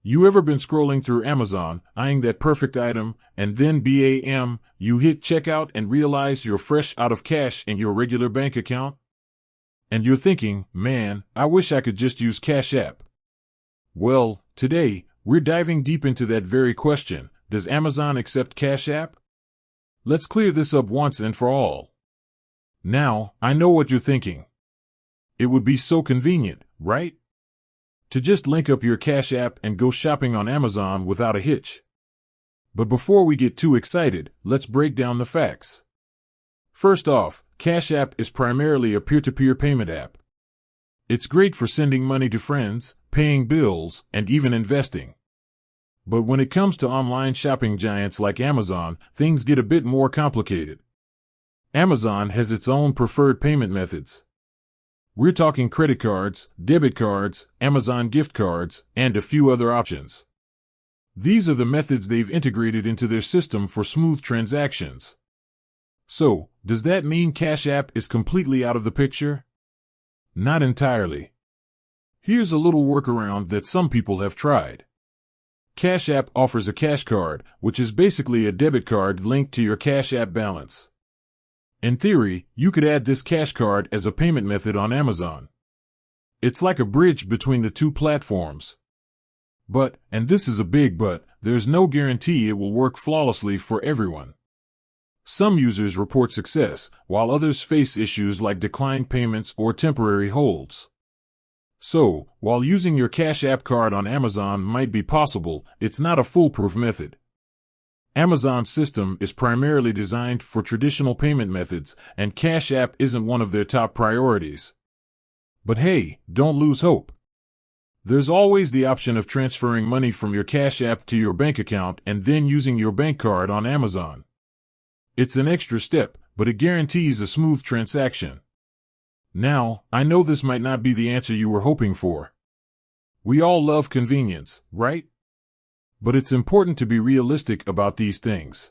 You ever been scrolling through Amazon, eyeing that perfect item, and then bam, you hit checkout and realize you're fresh out of cash in your regular bank account? And you're thinking, man, I wish I could just use Cash App. Well, today, we're diving deep into that very question. Does Amazon accept Cash App? Let's clear this up once and for all. Now, I know what you're thinking. It would be so convenient, right? To just link up your Cash App and go shopping on Amazon without a hitch. But before we get too excited, let's break down the facts. First off, Cash App is primarily a peer-to-peer payment app. It's great for sending money to friends, paying bills, and even investing. But when it comes to online shopping giants like Amazon, things get a bit more complicated. Amazon has its own preferred payment methods. We're talking credit cards, debit cards, Amazon gift cards, and a few other options. These are the methods they've integrated into their system for smooth transactions. So, does that mean Cash App is completely out of the picture? Not entirely. Here's a little workaround that some people have tried. Cash App offers a cash card, which is basically a debit card linked to your Cash App balance. In theory, you could add this cash card as a payment method on Amazon. It's like a bridge between the two platforms. But, and this is a big but, there's no guarantee it will work flawlessly for everyone. Some users report success, while others face issues like declined payments or temporary holds. So, while using your Cash App card on Amazon might be possible, it's not a foolproof method. Amazon's system is primarily designed for traditional payment methods, and Cash App isn't one of their top priorities. But hey, don't lose hope. There's always the option of transferring money from your Cash App to your bank account and then using your bank card on Amazon. It's an extra step, but it guarantees a smooth transaction. Now, I know this might not be the answer you were hoping for. We all love convenience, right? But it's important to be realistic about these things.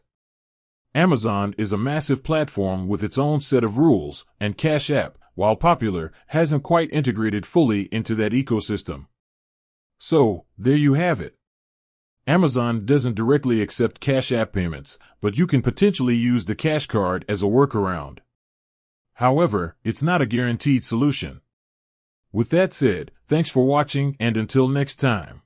Amazon is a massive platform with its own set of rules, and Cash App, while popular, hasn't quite integrated fully into that ecosystem. So, there you have it. Amazon doesn't directly accept Cash App payments, but you can potentially use the cash card as a workaround. However, it's not a guaranteed solution. With that said, thanks for watching, and until next time.